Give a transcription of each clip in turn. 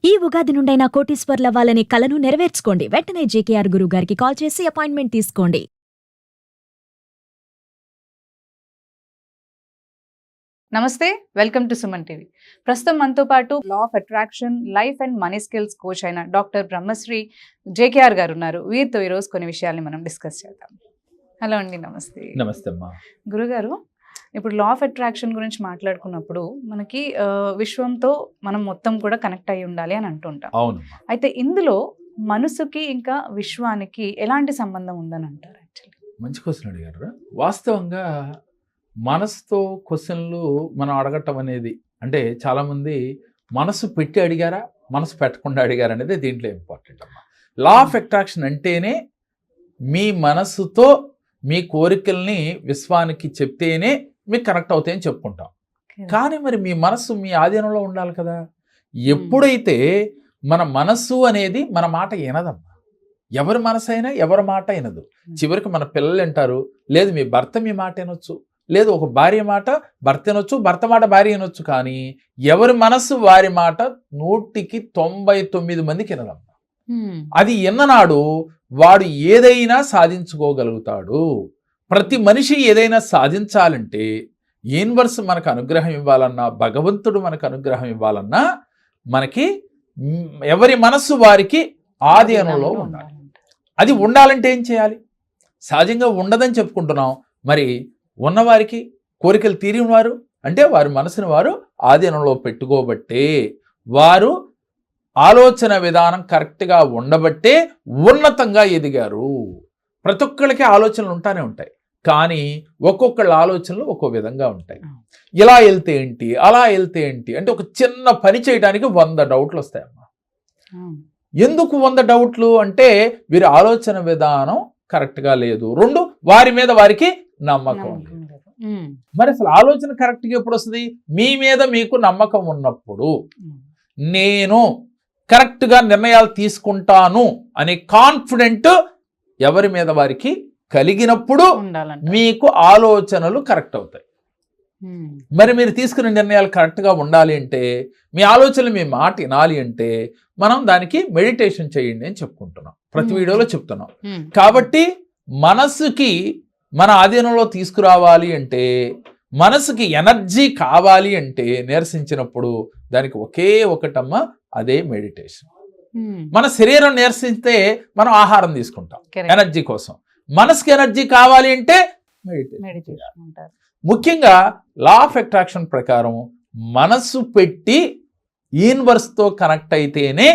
ఈ ఉగాది నుండైనా కోటీశ్వర్లవ్వాలనే కలను నెరవేర్చుకోండి. వెంటనే జేకేఆర్ గురువు గారికి కాల్ చేసి అపాయింట్మెంట్ తీసుకోండి. నమస్తే, వెల్కమ్ టు సుమన్ టీవీ. ప్రస్తుతం మనతో పాటు law of attraction, life and money skills coach అయిన డాక్టర్ బ్రహ్మశ్రీ జేకేఆర్ గారు ఉన్నారు. వీరితో ఈరోజు కొన్ని విషయాల్ని మనం డిస్కస్ చేద్దాం. హలో అండి, నమస్తే. నమస్తే అమ్మా. గురుగారు, ఇప్పుడు లా ఆఫ్ అట్రాక్షన్ గురించి మాట్లాడుకున్నప్పుడు మనకి విశ్వంతో మనం మొత్తం కూడా కనెక్ట్ అయి ఉండాలి అని అంటుంటాం. అవును. అయితే ఇందులో మనసుకి ఇంకా విశ్వానికి ఎలాంటి సంబంధం ఉందని అంటారు? యాక్చువల్లీ మంచి క్వశ్చన్ అడిగారు. వాస్తవంగా మనసుతో క్వశ్చన్లు మనం అడగటం అనేది, అంటే చాలామంది మనసు పెట్టి అడిగారా, మనసు పెట్టకుండా అడిగారా అనేది దీంట్లో ఇంపార్టెంట్ అమ్మా. లా ఆఫ్ అట్రాక్షన్ అంటేనే మీ మనసుతో మీ కోరికల్ని విశ్వానికి చెప్తేనే మీకు కనెక్ట్ అవుతాయని చెప్పుకుంటాం. కానీ మరి మీ మనసు మీ ఆధీనంలో ఉండాలి కదా. ఎప్పుడైతే మన మనస్సు అనేది మన మాట వినదమ్మా, ఎవరి మనసు అయినా ఎవరి మాట వినదు. చివరికి మన పిల్లలు వింటారు, లేదు మీ భర్త మీ మాట వినొచ్చు, లేదు ఒక భార్య మాట భర్త వినొచ్చు, భర్త మాట భార్య వినొచ్చు. కానీ ఎవరి మనస్సు వారి మాట 199 మందికి వినదమ్మా. అది విన్ననాడు వాడు ఏదైనా సాధించుకోగలుగుతాడు. ప్రతి మనిషి ఏదైనా సాధించాలంటే యూనివర్స్ మనకు అనుగ్రహం ఇవ్వాలన్నా, భగవంతుడు మనకు అనుగ్రహం ఇవ్వాలన్నా మనకి ఎవరి మనస్సు వారికి ఆధీనంలో ఉండాలి. అది ఉండాలంటే ఏం చేయాలి? సహజంగా ఉండదని చెప్పుకుంటున్నాం. మరి ఉన్నవారికి కోరికలు తీరినవారు అంటే వారి మనసుని వారు ఆధీనంలో పెట్టుకోబట్టే, వారు ఆలోచన విధానం కరెక్ట్గా ఉండబట్టే ఉన్నతంగా ఎదిగారు. ప్రతి ఒక్కళ్ళకి ఆలోచనలు ఉంటానే ఉంటాయి, కానీ ఒక్కొక్కళ్ళ ఆలోచనలు ఒక్కో విధంగా ఉంటాయి. ఇలా వెళ్తే ఏంటి, అలా వెళ్తే ఏంటి అంటే ఒక చిన్న పని చేయడానికి 100 డౌట్లు వస్తాయమ్మా. ఎందుకు 100 డౌట్లు అంటే వీరి ఆలోచన విధానం కరెక్ట్గా లేదు, 2 వారి మీద వారికి నమ్మకం లేదు. మరి అసలు ఆలోచన కరెక్ట్గా ఎప్పుడు వస్తుంది? మీ మీద మీకు నమ్మకం ఉన్నప్పుడు, నేను కరెక్ట్గా నిర్ణయాలు తీసుకుంటాను అనే కాన్ఫిడెంట్ ఎవరి మీద వారికి కలిగినప్పుడు మీకు ఆలోచనలు కరెక్ట్ అవుతాయి. మరి మీరు తీసుకునే నిర్ణయాలు కరెక్ట్గా ఉండాలి అంటే, మీ ఆలోచనలు మీ మాట వినాలి అంటే మనం దానికి మెడిటేషన్ చేయండి అని చెప్పుకుంటున్నాం, ప్రతి వీడియోలో చెప్తున్నాం. కాబట్టి మనసుకి మన ఆధీనంలో తీసుకురావాలి అంటే, మనసుకి ఎనర్జీ కావాలి అంటే, నీరసించినప్పుడు దానికి ఒకే ఒకటమ్మా, అదే మెడిటేషన్. మన శరీరం నీరసిస్తే మనం ఆహారం తీసుకుంటాం ఎనర్జీ కోసం. మనసుకి ఎనర్జీ కావాలి అంటే మెడిటేషన్. ముఖ్యంగా లా ఆఫ్ అట్రాక్షన్ ప్రకారం మనసు పెట్టి యూనివర్స్తో కనెక్ట్ అయితేనే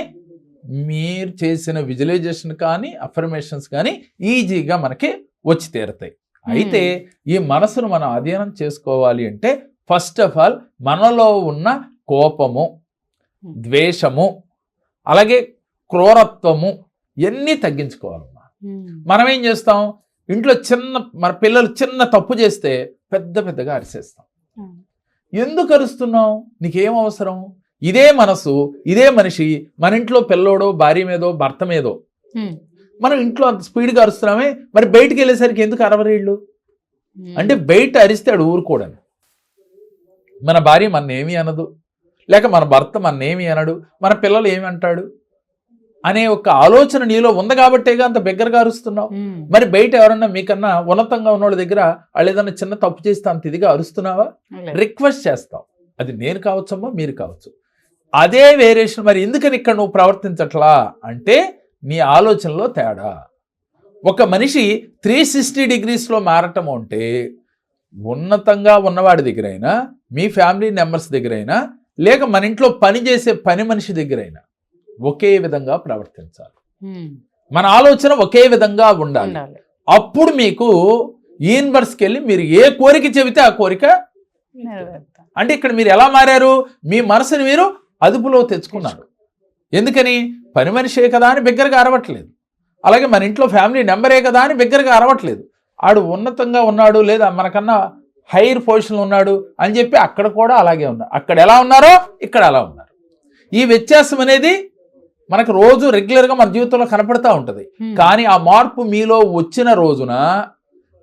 మీరు చేసిన విజువలైజేషన్ కానీ అఫర్మేషన్స్ కానీ ఈజీగా మనకి వచ్చి తీరుతాయి. అయితే ఈ మనసును మనం అధీనం చేసుకోవాలి అంటే ఫస్ట్ ఆఫ్ ఆల్ మనలో ఉన్న కోపము, ద్వేషము, అలాగే క్రూరత్వము ఇవన్నీ తగ్గించుకోవాలమ్మా. మనం ఏం చేస్తాం, ఇంట్లో మన పిల్లలు చిన్న తప్పు చేస్తే పెద్ద పెద్దగా అరిసేస్తాం. ఎందుకు అరుస్తున్నావు? నీకేం అవసరం? ఇదే మనసు, ఇదే మనిషి మన ఇంట్లో పిల్లోడో, భార్య మీదో, భర్త మీదో మనం ఇంట్లో అంత స్పీడ్గా అరుస్తున్నామే, మరి బయటికి వెళ్ళేసరికి ఎందుకు అరవరేళ్ళు? అంటే బయట అరిస్తే ఆడు ఊరుకోడని, మన భార్య మన్నేమీ అనదు, లేక మన భర్త మన్నేమీ అనడు, మన పిల్లలు ఏమి అంటాడు అనే ఒక ఆలోచన నీలో ఉంది కాబట్టేగా అంత బిగ్గరగా అరుస్తున్నావు. మరి బయట ఎవరన్నా మీకన్నా ఉన్నతంగా ఉన్నోళ్ళ దగ్గర వాళ్ళు ఏదన్నా చిన్న తప్పు చేస్తే అంత ఇదిగా అరుస్తున్నావా? రిక్వెస్ట్ చేస్తావు. అది నేను కావచ్చమ్మా, మీరు కావచ్చు, అదే వేరియేషన్. మరి ఎందుకని ఇక్కడ నువ్వు ప్రవర్తించట్లా అంటే నీ ఆలోచనలో తేడా. ఒక మనిషి 360 డిగ్రీస్లో మారటం అంటే ఉన్నతంగా ఉన్నవాడి దగ్గరైనా, మీ ఫ్యామిలీ మెంబర్స్ దగ్గరైనా, లేక మన ఇంట్లో పని చేసే పని మనిషి దగ్గరైనా ఒకే విధంగా ప్రవర్తించాలి. మన ఆలోచన ఒకే విధంగా ఉండాలి. అప్పుడు మీకు యూనివర్స్కి వెళ్ళి మీరు ఏ కోరిక చెబితే ఆ కోరిక. అంటే ఇక్కడ మీరు ఎలా మారారు? మీ మనసుని మీరు అదుపులో తెచ్చుకున్నారు. ఎందుకని? పని మనిషే కదా అని బిగ్గరగా అరవట్లేదు, అలాగే మన ఇంట్లో ఫ్యామిలీ మెంబరే కదా అని బిగ్గరగా అరవట్లేదు. ఆడు ఉన్నతంగా ఉన్నాడు, లేదా మనకన్నా హైయర్ పొజిషన్లో ఉన్నాడు అని చెప్పి అక్కడ కూడా అలాగే ఉన్నారు. అక్కడ ఎలా ఉన్నారో ఇక్కడ అలా ఉన్నారు. ఈ వ్యత్యాసం అనేది మనకు రోజు రెగ్యులర్గా మన జీవితంలో కనపడతా ఉంటుంది. కానీ ఆ మార్పు మీలో వచ్చిన రోజున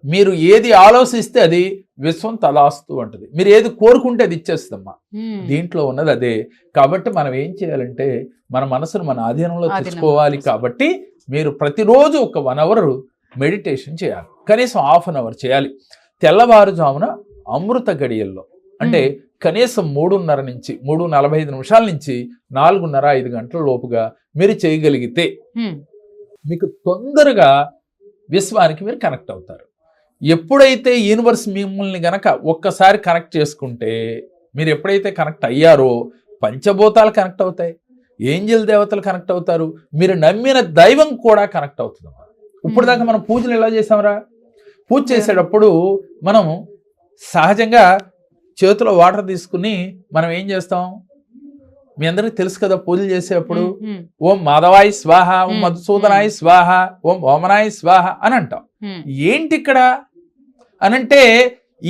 మీరు ఏది ఆలోచిస్తే అది విశ్వం తదాస్తు అంటది. మీరు ఏది కోరుకుంటే అది ఇచ్చేస్తుందమ్మా. దీంట్లో ఉన్నది అదే. కాబట్టి మనం ఏం చేయాలంటే మన మనసును మన ఆధీనంలో తెచ్చుకోవాలి. కాబట్టి మీరు ప్రతిరోజు ఒక 1 అవర్ మెడిటేషన్ చేయాలి, కనీసం ½ అన్ అవర్ చేయాలి. తెల్లవారుజామున అమృత గడియల్లో, అంటే కనీసం 3:30 నుంచి 3:45 నిమిషాల నుంచి 4:30-5 గంటల లోపుగా మీరు చేయగలిగితే మీకు తొందరగా విశ్వానికి మీరు కనెక్ట్ అవుతారు. ఎప్పుడైతే యూనివర్స్ మిమ్మల్ని గనక ఒక్కసారి కనెక్ట్ చేసుకుంటే, మీరు ఎప్పుడైతే కనెక్ట్ అయ్యారో పంచభూతాలు కనెక్ట్ అవుతాయి, ఏంజల్ దేవతలు కనెక్ట్ అవుతారు, మీరు నమ్మిన దైవం కూడా కనెక్ట్ అవుతుంది. ఇప్పుడు దాకా మనం పూజలు ఎలా చేసామరా? పూజ చేసేటప్పుడు మనం సహజంగా చేతిలో వాటర్ తీసుకుని మనం ఏం చేస్తాం? మీ అందరికీ తెలుసు కదా, పూజలు చేసేటప్పుడు ఓం మాధవాయ స్వాహ, ఓం మధుసూదనాయ స్వాహ, ఓం ఓమనాయ స్వాహ అని అంటాం. ఏంటి ఇక్కడ అనంటే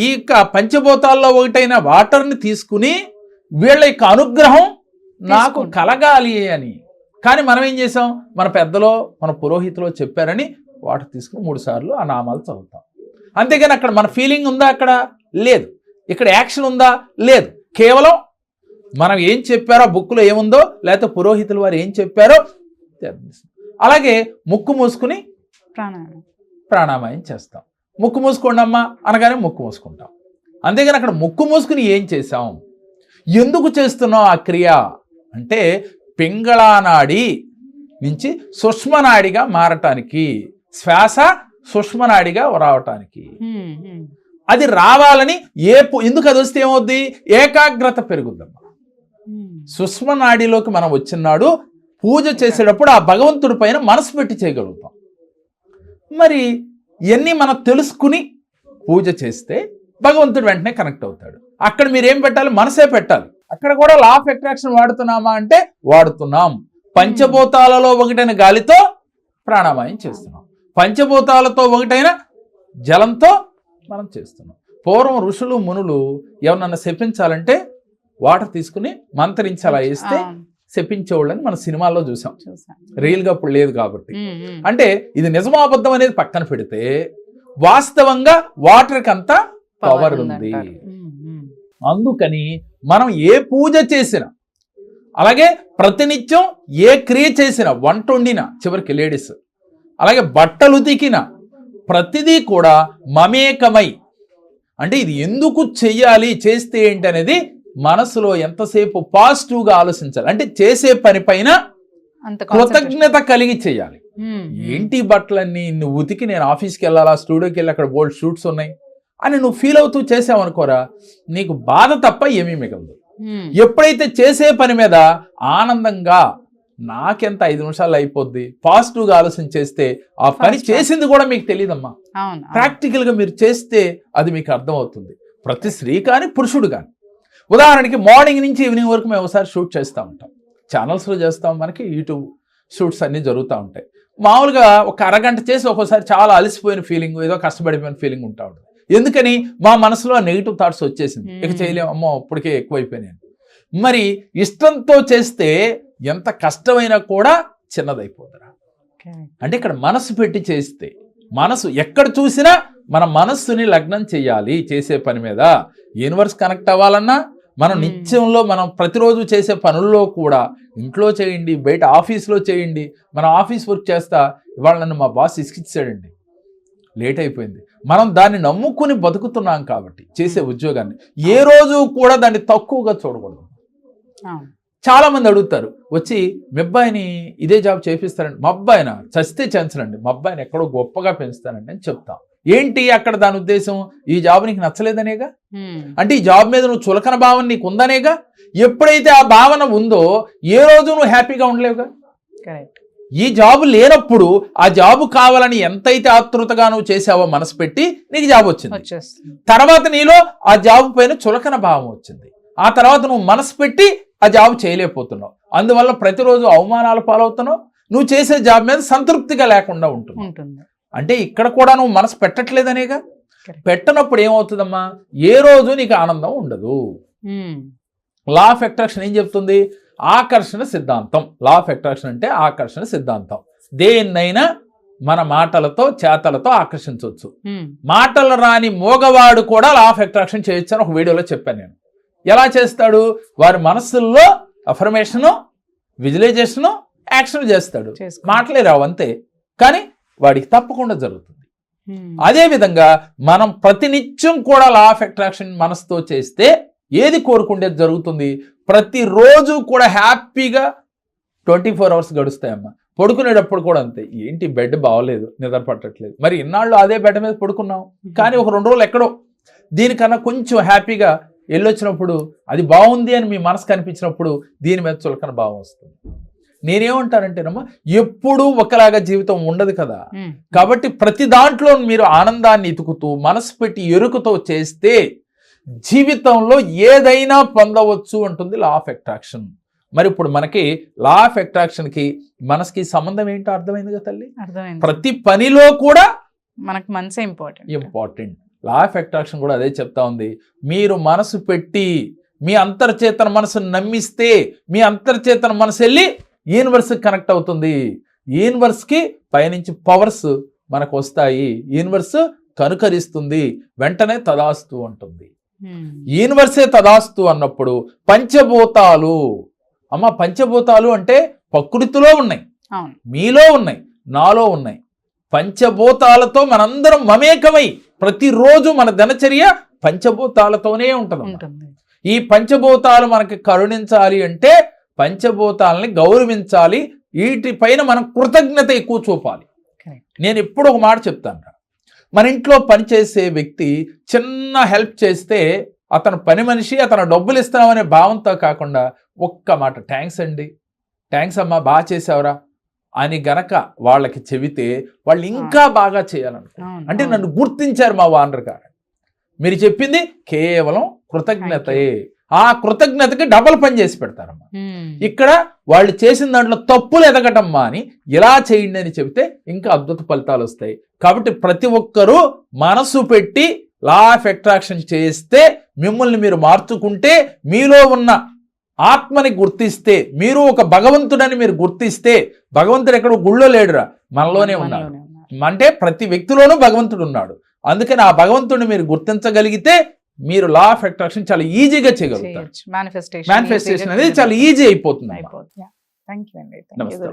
ఈ పంచభూతాల్లో ఒకటైన వాటర్ని తీసుకుని వీళ్ళ యొక్క అనుగ్రహం నాకు కలగాలి అని. కానీ మనం ఏం చేసాం? మన పెద్దలో మన పురోహితులో చెప్పారని వాటర్ తీసుకుని 3 సార్లు ఆ నామాలు చదువుతాం. అంతేగాని అక్కడ మన ఫీలింగ్ ఉందా? అక్కడ లేదు. ఇక్కడ యాక్షన్ ఉందా? లేదు. కేవలం మనం ఏం చెప్పారో, బుక్లో ఏముందో, లేకపోతే పురోహితుల వారు ఏం చెప్పారో. అలాగే ముక్కు మూసుకుని ప్రాణాయామం చేస్తాం. ముక్కు మూసుకోండి అమ్మా అనగానే ముక్కు మూసుకుంటాం. అంతేగాని అక్కడ ముక్కు మూసుకుని ఏం చేసాం, ఎందుకు చేస్తున్నాం ఆ క్రియ అంటే పింగళానాడి నుంచి సూక్ష్మనాడిగా మారటానికి, శ్వాస సూక్ష్మనాడిగా రావటానికి. అది రావాలని ఎందుకు అది వస్తే ఏమవుద్ది? ఏకాగ్రత పెరుగుద్దమ్మా. సూక్ష్మనాడిలోకి మనం వచ్చినాడు పూజ చేసేటప్పుడు ఆ భగవంతుడి పైన మనసు పెట్టి చేయగలుగుతాం. మరి ఇవన్నీ మనం తెలుసుకుని పూజ చేస్తే భగవంతుడు వెంటనే కనెక్ట్ అవుతాడు. అక్కడ మీరు ఏం పెట్టాలి? మనసే పెట్టాలి. అక్కడ కూడా లా ఆఫ్ అట్రాక్షన్ వాడుతున్నామా అంటే వాడుతున్నాం. పంచభూతాలలో ఒకటైన గాలితో ప్రాణాయామం చేస్తున్నాం, పంచభూతాలతో ఒకటైన జలంతో మనం చేస్తున్నాం. పూర్వం ఋషులు మునులు ఎవరన్నా శపించాలంటే వాటర్ తీసుకుని మంత్రించాలా వేస్తే శపించేవాళ్ళని మన సినిమాల్లో చూసాం. రియల్గా అప్పుడు లేదు కాబట్టి. అంటే ఇది నిజమాబద్ధం అనేది పక్కన పెడితే వాస్తవంగా వాటర్కి అంతా పవర్ ఉంది. అందుకని మనం ఏ పూజ చేసినా, అలాగే ప్రతినిత్యం ఏ క్రియ చేసినా, వంట వండినా, చివరికి లేడీస్ అలాగే బట్టలు ఉతికిన ప్రతిదీ కూడా మమేకమై, అంటే ఇది ఎందుకు చెయ్యాలి, చేస్తే ఏంటి అనేది మనసులో ఎంతసేపు పాజిటివ్గా ఆలోచించాలి. అంటే చేసే పని పైన కృతజ్ఞత కలిగి చేయాలి. ఏంటి బట్టలన్నీ నువ్వు ఉతికి నేను ఆఫీస్కి వెళ్ళాలా, స్టూడియోకి వెళ్ళి అక్కడ బోల్డ్ షూట్స్ ఉన్నాయి అని నువ్వు ఫీల్ అవుతూ చేసావనుకోరా, నీకు బాధ తప్ప ఏమీ మిగలదు. ఎప్పుడైతే చేసే పని మీద ఆనందంగా నాకెంత 5 నిమిషాలు అయిపోద్ది పాజిటివ్గా ఆలోచన చేస్తే ఆ పని చేసింది కూడా మీకు తెలియదమ్మా. ప్రాక్టికల్గా మీరు చేస్తే అది మీకు అర్థమవుతుంది. ప్రతి స్త్రీ కానీ పురుషుడు కానీ. ఉదాహరణకి మార్నింగ్ నుంచి ఈవినింగ్ వరకు మేము ఒకసారి షూట్ చేస్తూ ఉంటాం, ఛానల్స్లో చేస్తాం, మనకి యూట్యూబ్ షూట్స్ అన్నీ జరుగుతూ ఉంటాయి. మామూలుగా ఒక అరగంట చేసి ఒక్కోసారి చాలా అలసిపోయిన ఫీలింగ్, ఏదో కష్టపడిపోయిన ఫీలింగ్ ఉంటా ఉంటుంది. ఎందుకని? మా మనసులో నెగిటివ్ థాట్స్ వచ్చేసింది, ఇక చేయలేము, అమ్మో ఇప్పటికే ఎక్కువైపోయినాయి. మరి ఇష్టంతో చేస్తే ఎంత కష్టమైనా కూడా చిన్నదైపోతారా. అంటే ఇక్కడ మనసు పెట్టి చేస్తే, మనసు ఎక్కడ చూసినా మన మనస్సుని లగ్నం చేయాలి చేసే పని మీద. యూనివర్స్ కనెక్ట్ అవ్వాలన్నా మనం నిత్యంలో మనం ప్రతిరోజు చేసే పనుల్లో కూడా, ఇంట్లో చేయండి, బయట ఆఫీస్లో చేయండి. మనం ఆఫీస్ వర్క్ చేస్తా, ఇవాళ నన్ను మా బాస్ ఇసుకిచ్చాడండి, లేట్ అయిపోయింది. మనం దాన్ని నమ్ముకుని బతుకుతున్నాం కాబట్టి చేసే ఉద్యోగాన్ని ఏ రోజు కూడా దాన్ని తక్కువగా చూడకూడదు. చాలా మంది అడుగుతారు వచ్చి, మీ అబ్బాయిని ఇదే జాబ్ చేపిస్తారండి. మా అబ్బాయినా చస్తే చేయించనండి, మా అబ్బాయిని ఎక్కడో గొప్పగా పెంచుతానండి అని చెప్తాం. ఏంటి అక్కడ దాని ఉద్దేశం? ఈ జాబ్ నీకు నచ్చలేదనేగా, అంటే ఈ జాబ్ మీద నువ్వు చులకన భావన నీకు ఉందనేగా. ఎప్పుడైతే ఆ భావన ఉందో ఏ రోజు నువ్వు హ్యాపీగా ఉండలేవుగా. ఈ జాబ్ లేనప్పుడు ఆ జాబ్ కావాలని ఎంతైతే ఆతృతగా నువ్వు చేసావో మనసు పెట్టి, నీకు జాబ్ వచ్చింది. తర్వాత నీలో ఆ జాబ్ పైన చులకన భావం వచ్చింది. ఆ తర్వాత నువ్వు మనసు పెట్టి ఆ జాబ్ చేయలేకపోతున్నావు. అందువల్ల ప్రతిరోజు అవమానాలు పాలవుతున్నావు. నువ్వు చేసే జాబ్ మీద సంతృప్తిగా లేకుండా ఉంటుంది. అంటే ఇక్కడ కూడా నువ్వు మనసు పెట్టట్లేదనేగా. పెట్టనప్పుడు ఏమవుతుందమ్మా, ఏ రోజు నీకు ఆనందం ఉండదు. లా ఆఫ్ అట్రాక్షన్ ఏం చెప్తుంది? ఆకర్షణ సిద్ధాంతం. లా ఆఫ్ అట్రాక్షన్ అంటే ఆకర్షణ సిద్ధాంతం. దేన్నైనా మన మాటలతో చేతలతో ఆకర్షించవచ్చు. మాటలు రాని మోగవాడు కూడా లా ఆఫ్ అట్రాక్షన్ చేయొచ్చు అని ఒక వీడియోలో చెప్పాను నేను. ఎలా చేస్తాడు? వారి మనస్సుల్లో అఫర్మేషను, విజువలైజేషను, యాక్షన్ చేస్తాడు. మాటలే రావు అంతే, కానీ వాడికి తప్పకుండా జరుగుతుంది. అదే విధంగా మనం ప్రతినిత్యం కూడా లా ఆఫ్ అట్రాక్షన్ మనసుతో చేస్తే ఏది కోరుకుండేది జరుగుతుంది. ప్రతిరోజు కూడా హ్యాపీగా 24 అవర్స్ గడుస్తాయమ్మా. పడుకునేటప్పుడు కూడా అంతే. ఏంటి బెడ్ బాగోలేదు, నిద్ర పట్టట్లేదు, మరి ఇన్నాళ్ళు అదే బెడ్ మీద పడుకున్నాం, కానీ ఒక 2 రోజులు ఎక్కడో దీనికన్నా కొంచెం హ్యాపీగా వెళ్ళొచ్చినప్పుడు అది బాగుంది అని మీ మనసు కనిపించినప్పుడు దీని మీద చులకన భావం వస్తుంది. నేనేమంటానంటేనమ్మా, ఎప్పుడూ ఒకలాగా జీవితం ఉండదు కదా. కాబట్టి ప్రతి దాంట్లో మీరు ఆనందాన్ని ఇతుకుతూ మనసు పెట్టి ఎరుకుతో చేస్తే జీవితంలో ఏదైనా పొందవచ్చు అంటుంది లా ఆఫ్ అట్రాక్షన్. మరి ఇప్పుడు మనకి లా ఆఫ్ అట్రాక్షన్కి మనసుకి సంబంధం ఏంటో అర్థమైంది కదా తల్లి. ప్రతి పనిలో కూడా మనకు మనసే ఇంపార్టెంట్. లా ఆఫ్ అట్రాక్షన్ కూడా అదే చెప్తా ఉంది. మీరు మనసు పెట్టి మీ అంతర్చేతన మనసును నమ్మిస్తే మీ అంతర్చేతన మనసు వెళ్ళి యూనివర్స్కి కనెక్ట్ అవుతుంది. యూనివర్స్కి పైనుంచి పవర్స్ మనకు వస్తాయి. యూనివర్స్ కనుకరిస్తుంది, వెంటనే తదాస్తు అంటుంది. యూనివర్సే తదాస్తు అన్నప్పుడు పంచభూతాలు, అమ్మ పంచభూతాలు అంటే ప్రకృతిలో ఉన్నాయి, మీలో ఉన్నాయి, నాలో ఉన్నాయి. పంచభూతాలతో మనందరం మమేకమై ప్రతిరోజు మన దినచర్య పంచభూతాలతోనే ఉంటుంది. ఈ పంచభూతాలు మనకి కరుణించాలి అంటే పంచభూతాలని గౌరవించాలి. వీటిపైన మనం కృతజ్ఞత ఎక్కువ చూపాలి. నేను ఎప్పుడు ఒక మాట చెప్తాను, మన ఇంట్లో పనిచేసే వ్యక్తి చిన్న హెల్ప్ చేస్తే అతను పని మనిషి, అతను డబ్బులు ఇస్తామనే భావంతో కాకుండా ఒక్క మాట థ్యాంక్స్ అండి, థ్యాంక్స్ అమ్మా, బాగా చేసావురా అని గనక వాళ్ళకి చెబితే వాళ్ళు ఇంకా బాగా చేయాలనుకో. అంటే నన్ను గుర్తించారు మా ఓనర్ గారు. మీరు చెప్పింది కేవలం కృతజ్ఞతయే. ఆ కృతజ్ఞతకి డబల్ పని చేసి పెడతారమ్మా. ఇక్కడ వాళ్ళు చేసిన దాంట్లో తప్పులు ఎదగటమ్మా అని ఇలా చేయండి అని చెబితే ఇంకా అద్భుత ఫలితాలు వస్తాయి. కాబట్టి ప్రతి ఒక్కరూ మనసు పెట్టి లా ఆఫ్ అట్రాక్షన్ చేస్తే, మిమ్మల్ని మీరు మార్చుకుంటే, మీలో ఉన్న ఆత్మని గుర్తిస్తే, మీరు ఒక భగవంతుడని మీరు గుర్తిస్తే, భగవంతుడు ఎక్కడ గుళ్ళో లేడురా, మనలోనే ఉన్నాడు. అంటే ప్రతి వ్యక్తిలోనూ భగవంతుడు ఉన్నాడు. అందుకని ఆ భగవంతుడిని మీరు గుర్తించగలిగితే మీరు లా ఆఫ్ అట్రాక్షన్ చాలా ఈజీగా చేయగలుగుతారు. మేనిఫెస్టేషన్ అనేది చాలా ఈజీ అయిపోతుంది. థ్యాంక్ యూ అండి. నమస్తే.